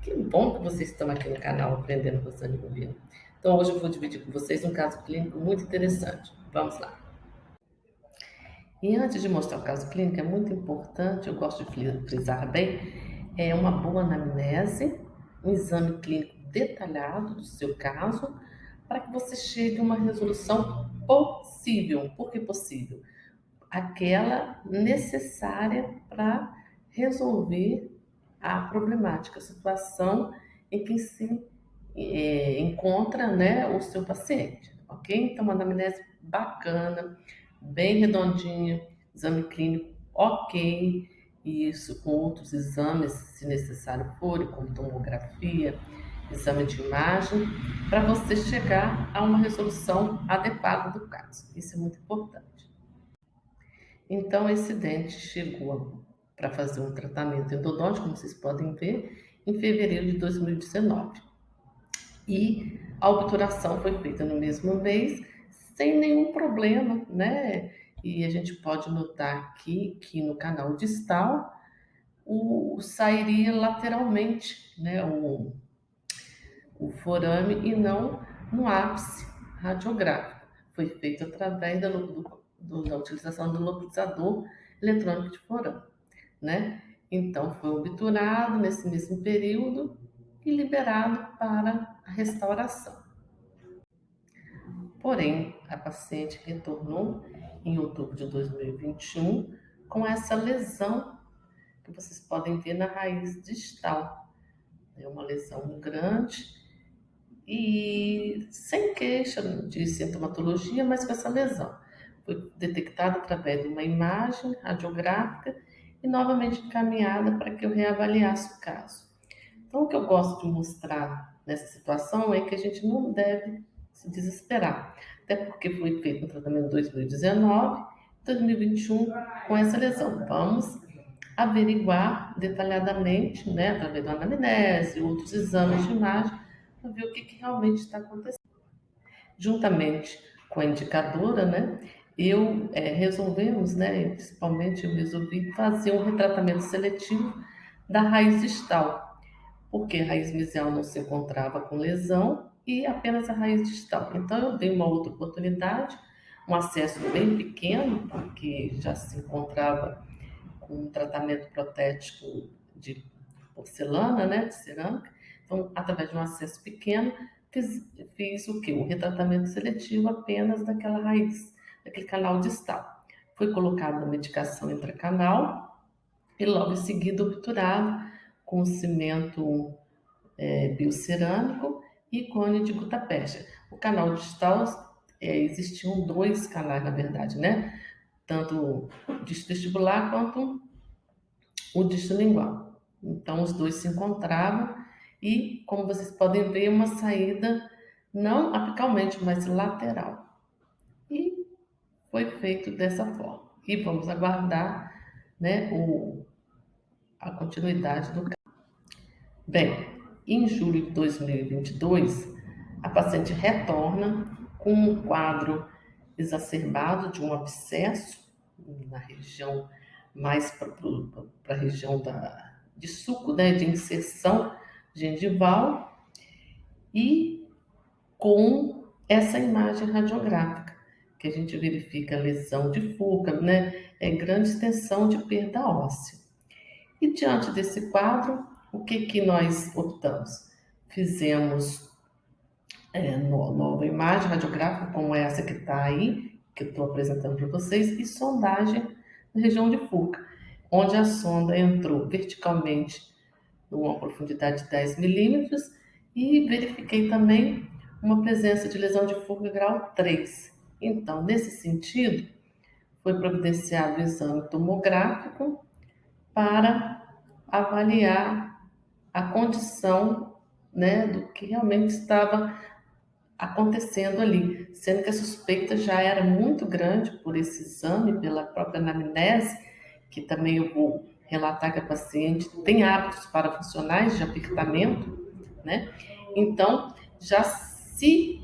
Que bom que vocês estão aqui no canal Aprendendo com Sônia Governo. Então, hoje eu vou dividir com vocês um caso clínico muito interessante. Vamos lá. E antes de mostrar o caso clínico, é muito importante, eu gosto de frisar bem, é uma boa anamnese, um exame clínico detalhado do seu caso, para que você chegue a uma resolução possível. Por que possível? Aquela necessária para resolver a problemática, a situação em que se encontra, né, o seu paciente, ok? Então, uma anamnese bacana, bem redondinha, exame clínico ok, e isso com outros exames, se necessário for, como tomografia, exame de imagem, para você chegar a uma resolução adequada do caso. Isso é muito importante. Então, esse dente chegou para fazer um tratamento endodôntico, como vocês podem ver, em fevereiro de 2019. E a obturação foi feita no mesmo mês, sem nenhum problema, né? E a gente pode notar aqui que no canal distal sairia lateralmente, né? O forame e não no ápice radiográfico. Foi feito através da utilização do localizador eletrônico de forame, né? Então, foi obturado nesse mesmo período e liberado para a restauração. Porém, a paciente retornou em outubro de 2021 com essa lesão que vocês podem ver na raiz distal. É uma lesão grande e sem queixa de sintomatologia, mas com essa lesão. Foi detectada através de uma imagem radiográfica e novamente encaminhada para que eu reavaliasse o caso. Então, o que eu gosto de mostrar nessa situação é que a gente não deve se desesperar, até porque foi feito um tratamento em 2019, 2021 com essa lesão. Vamos averiguar detalhadamente, né, através da anamnese, outros exames de imagem, para ver o que realmente está acontecendo. Juntamente com a indicadora, né, resolvemos, né, principalmente eu resolvi fazer um retratamento seletivo da raiz distal, porque a raiz mesial não se encontrava com lesão e apenas a raiz distal. Então eu dei uma outra oportunidade, um acesso bem pequeno, porque já se encontrava com um tratamento protético de porcelana, né, de cerâmica. Então, através de um acesso pequeno, fiz o que? O retratamento seletivo apenas daquela raiz, daquele canal distal. Foi colocada a medicação intracanal e logo em seguida obturado com cimento biocerâmico e cone de gutta-percha. O canal distal, existiam dois canais, na verdade, né? Tanto o disco vestibular quanto o disco lingual. Então, os dois se encontravam e, como vocês podem ver, uma saída não apicalmente, mas lateral. E foi feito dessa forma. E vamos aguardar, né, a continuidade do caso. Bem, em julho de 2022, a paciente retorna com um quadro exacerbado de um abscesso na região mais para a região de suco, né, de inserção gengival e com essa imagem radiográfica, que a gente verifica lesão de Fuca, né, grande extensão de perda óssea. E diante desse quadro, o que nós optamos? Fizemos nova imagem radiográfica, como essa que está aí, que eu estou apresentando para vocês, e sondagem na região de Fuca, onde a sonda entrou verticalmente numa profundidade de 10 milímetros e verifiquei também uma presença de lesão de Fuca grau 3. Então, nesse sentido, foi providenciado o exame tomográfico para avaliar a condição, né, do que realmente estava acontecendo ali, sendo que a suspeita já era muito grande por esse exame, pela própria anamnese, que também eu vou relatar que a paciente tem hábitos parafuncionais de apertamento, né? Então, já se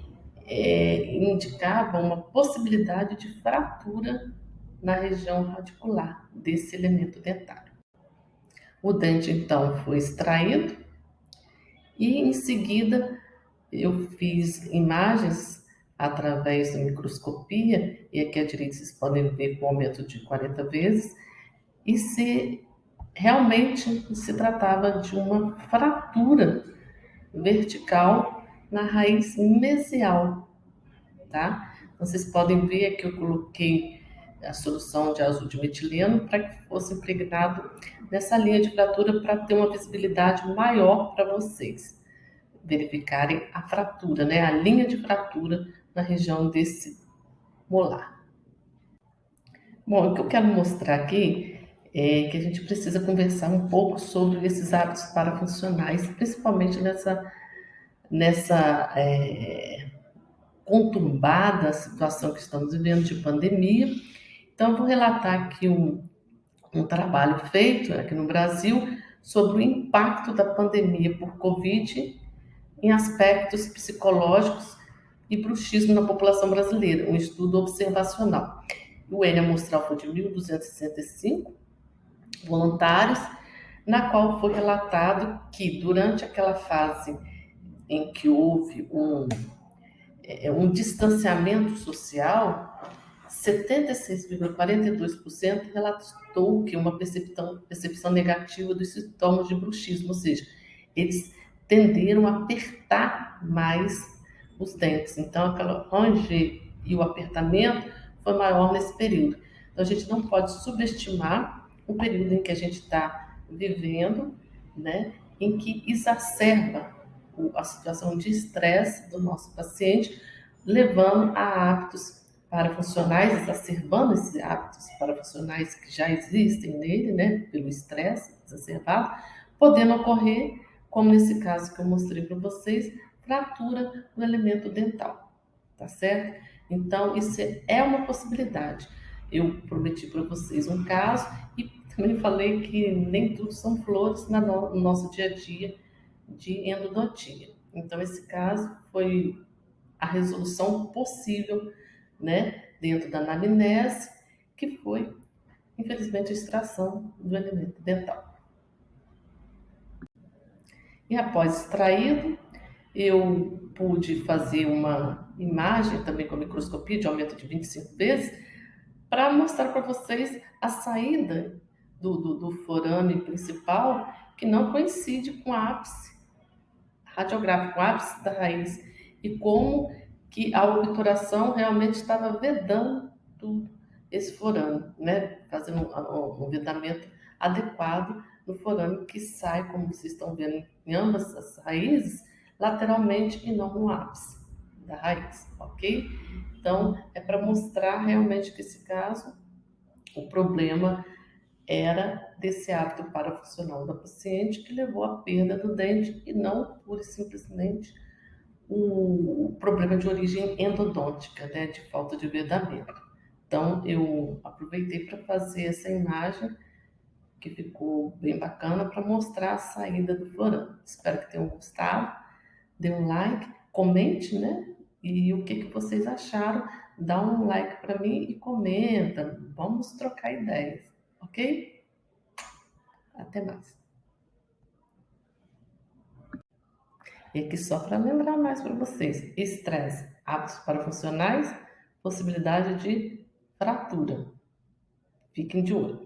indicava uma possibilidade de fratura na região radicular desse elemento dentário. O dente, então, foi extraído E em seguida eu fiz imagens através da microscopia, e aqui à direita vocês podem ver com aumento de 40 vezes, e se realmente se tratava de uma fratura vertical na raiz mesial, tá? Então, vocês podem ver que eu coloquei a solução de azul de metileno para que fosse impregnado nessa linha de fratura para ter uma visibilidade maior para vocês verificarem a fratura, né? A linha de fratura na região desse molar. Bom, o que eu quero mostrar aqui é que a gente precisa conversar um pouco sobre esses hábitos parafuncionais, principalmente nessa conturbada situação que estamos vivendo de pandemia. Então, eu vou relatar aqui um trabalho feito aqui no Brasil sobre o impacto da pandemia por Covid em aspectos psicológicos e bruxismo na população brasileira, um estudo observacional. O N amostral foi de 1.265 voluntários, na qual foi relatado que durante aquela fase em que houve um distanciamento social, 76,42% relatou que uma percepção negativa dos sintomas de bruxismo, ou seja, eles tenderam a apertar mais os dentes. Então, aquela ranger e o apertamento foi maior nesse período. Então, a gente não pode subestimar o período em que a gente está vivendo, né, em que exacerba a situação de estresse do nosso paciente, levando a hábitos parafuncionais, exacerbando esses hábitos parafuncionais que já existem nele, né, pelo estresse exacerbado, podendo ocorrer, como nesse caso que eu mostrei para vocês, fratura no elemento dental, tá certo? Então, isso é uma possibilidade. Eu prometi para vocês um caso e também falei que nem tudo são flores no nosso dia a dia de endodontia. Então, esse caso foi a resolução possível, né, dentro da anamnese, que foi, infelizmente, a extração do elemento dental. E após extraído, eu pude fazer uma imagem também com microscopia de aumento de 25 vezes para mostrar para vocês a saída do forame principal, que não coincide com o ápice radiográfico, o ápice da raiz, e como que a obturação realmente estava vedando esse forame, né? Fazendo um vedamento adequado no forame que sai, como vocês estão vendo, em ambas as raízes, lateralmente e não no ápice da raiz, ok? Então, é para mostrar realmente que esse caso, o problema era desse hábito parafuncional da paciente que levou à perda do dente e não pura e simplesmente o problema de origem endodôntica, né, de falta de vedamento. Então, eu aproveitei para fazer essa imagem, que ficou bem bacana, para mostrar a saída do forame. Espero que tenham gostado. Dê um like, comente, né? E o que vocês acharam? Dá um like para mim e comenta. Vamos trocar ideias, ok? Até mais. E aqui só para lembrar mais para vocês: estresse, hábitos parafuncionais, possibilidade de fratura. Fiquem de olho.